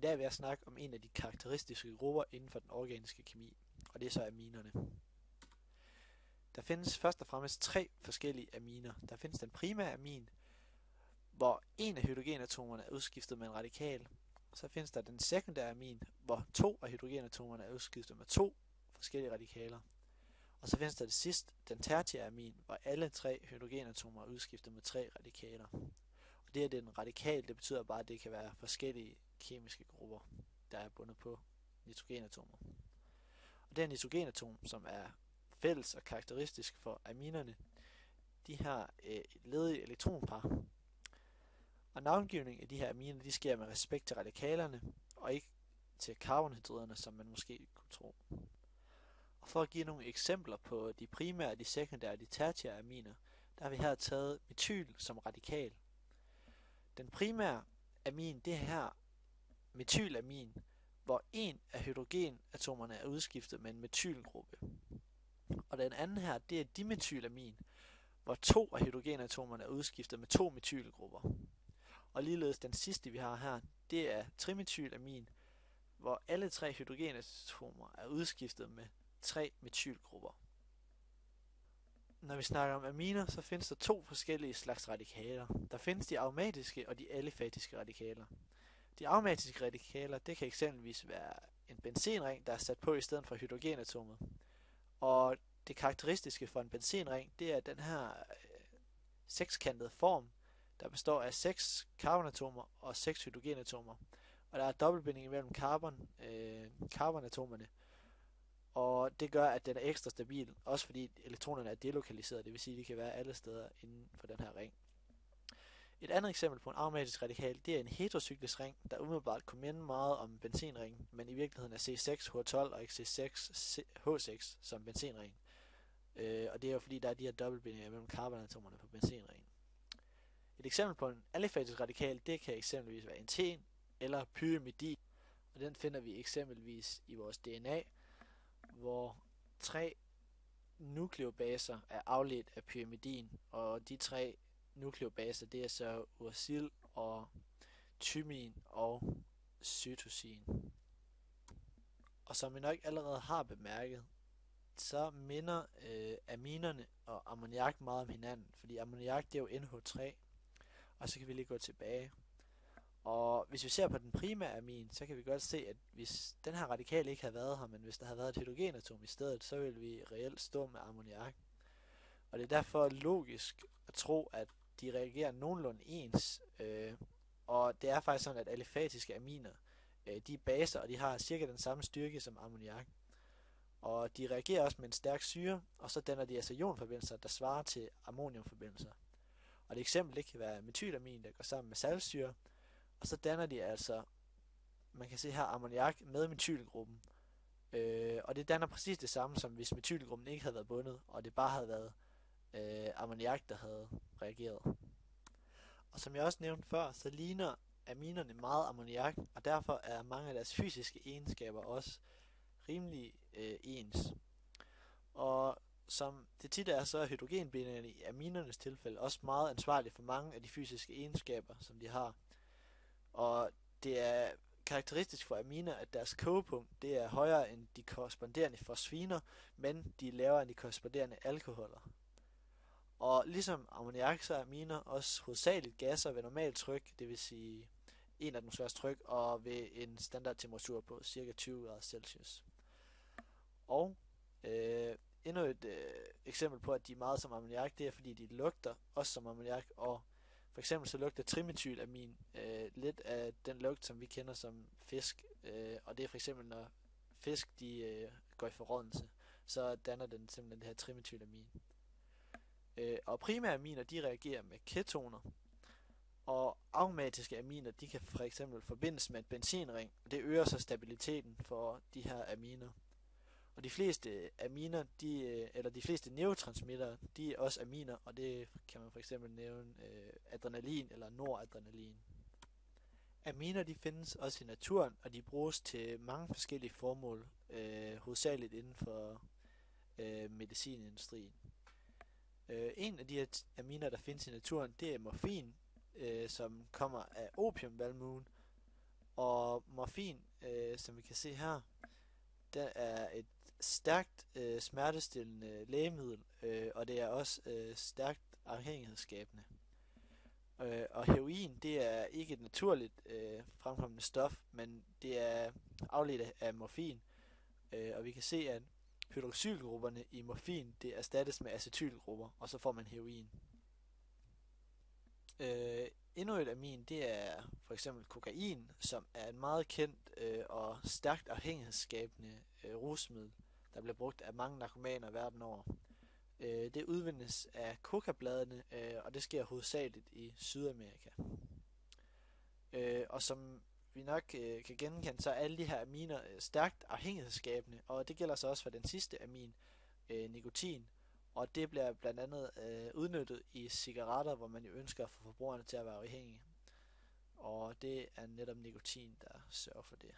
dag vil jeg snakke om en af de karakteristiske grupper inden for den organiske kemi, og det er så aminerne. Der findes først og fremmest tre forskellige aminer. Der findes den primære amin, hvor en af hydrogenatomerne er udskiftet med en radikal. Så findes der den sekundære amin, hvor to af hydrogenatomerne er udskiftet med to forskellige radikaler. Og så findes der det sidste, den tertiære amin, hvor alle tre hydrogenatomer er udskiftet med tre radikaler. Og det er den radikal, det betyder bare, at det kan være forskellige kemiske grupper, der er bundet på nitrogenatomer. Og det her nitrogenatom, som er fælles og karakteristisk for aminerne, de har ledige elektronpar. Og navngivning af de her aminer, de sker med respekt til radikalerne, og ikke til karbonhydriderne, som man måske kunne tro. Og for at give nogle eksempler på de primære, de sekundære og de tertiære aminer, der har vi her taget metyl som radikal. Den primære amin, det er her metylamin, hvor en af hydrogenatomerne er udskiftet med en metylgruppe. Og den anden her, det er dimetylamin, hvor to af hydrogenatomerne er udskiftet med to metylgrupper. Og ligeledes den sidste, vi har her, det er trimetylamin, hvor alle tre hydrogenatomer er udskiftet med tre metylgrupper. Når vi snakker om aminer, så findes der to forskellige slags radikaler. Der findes de aromatiske og de alifatiske radikaler. De aromatiske radikaler, det kan eksempelvis være en benzenring, der er sat på i stedet for hydrogenatomet. Og det karakteristiske for en benzenring, det er den her sekskantede form, der består af 6 carbonatomer og 6 hydrogenatomer. Og der er dobbeltbinding mellem carbonatomerne. Og det gør, at den er ekstra stabil, også fordi elektronerne er delokaliseret, det vil sige, at de kan være alle steder inden for den her ring. Et andet eksempel på en aromatisk radikal, det er en heterocyklisk ring, der umiddelbart kunne minde meget om benzenringen, men i virkeligheden er C6H12 og ikke C6H6 som benzenring. Og det er jo fordi, der er de her dobbeltbindinger mellem carbonatomerne på benzenringen. Et eksempel på en alifatisk radikal, det kan eksempelvis være enten eller pyrimidin, og den finder vi eksempelvis i vores DNA, hvor 3 nukleobaser er afledt af pyrimidin, og de 3 nukleobaser, det er så uracil og thymin og cytosin. Og som I nok allerede har bemærket, så minder aminerne og ammoniak meget om hinanden, fordi ammoniak, det er jo NH3, og så kan vi lige gå tilbage. Og hvis vi ser på den primære amin, så kan vi godt se, at hvis den her radikal ikke havde været her, men hvis der havde været et hydrogenatom i stedet, så ville vi reelt stå med ammoniak. Og det er derfor logisk at tro, at de reagerer nogenlunde ens. Og det er faktisk sådan, at alifatiske aminer, de er baser, og de har cirka den samme styrke som ammoniak. Og de reagerer også med en stærk syre, og så danner de altså ionforbindelser, der svarer til ammoniumforbindelser. Og et eksempel, det kan være metylamin, der går sammen med saltsyre, og så danner de altså, man kan se her, ammoniak med metylgruppen. Og det danner præcis det samme, som hvis metylgruppen ikke havde været bundet, og det bare havde været ammoniak, der havde reageret. Og som jeg også nævnte før, så ligner aminerne meget ammoniak, og derfor er mange af deres fysiske egenskaber også rimelig ens. Og som det tit er, så er hydrogenbinderne i aminernes tilfælde også meget ansvarlige for mange af de fysiske egenskaber, som de har. Og det er karakteristisk for aminer, at deres kogepunkt det er højere end de korresponderende fosfiner, men de er lavere end de korresponderende alkoholer. Og ligesom ammoniak, så er aminer også hovedsageligt gasser ved normalt tryk, det vil sige 1 atmosfærs tryk, og ved en standardtemperatur på ca. 20 grader Celsius. Og endnu et eksempel på, at de er meget som ammoniak, det er fordi de lugter også som ammoniak, og for eksempel så lugter trimetylamin lidt af den lugt, som vi kender som fisk, og det er for eksempel, når fisk de går i forrådnelse, så danner den simpelthen det her trimetylamin. Og primære aminer, de reagerer med ketoner, og aromatiske aminer, de kan for eksempel forbindes med en benzinring, og det øger så stabiliteten for de her aminer. Og de fleste aminer, de fleste neurotransmittere, de er også aminer, og det kan man for eksempel nævne adrenalin eller noradrenalin. Aminer, de findes også i naturen, og de bruges til mange forskellige formål, hovedsageligt inden for medicinindustrien. En af de her aminer, der findes i naturen, det er morfin, som kommer af opiumvalmuen, Og morfin, som vi kan se her, det er et stærkt smertestillende lægemiddel, og det er også stærkt afhængighedsskabende. Og heroin, det er ikke et naturligt fremkommende stof, men det er afledt af morfin, og vi kan se, at hydroxylgrupperne i morfin, det erstattes med acetylgrupper, og så får man heroin. Endnu et amin, det er for eksempel kokain, som er et meget kendt og stærkt afhængighedsskabende rusmiddel, der bliver brugt af mange narkomaner verden over. Det udvindes af kokabladene, og det sker hovedsageligt i Sydamerika. Og som vi nok kan genkende, så er alle de her aminer stærkt afhængighedsskabende, og det gælder så også for den sidste amin, nikotin. Og det bliver blandt andet udnyttet i cigaretter, hvor man jo ønsker at få forbrugerne til at være afhængige. Og det er netop nikotin, der sørger for det.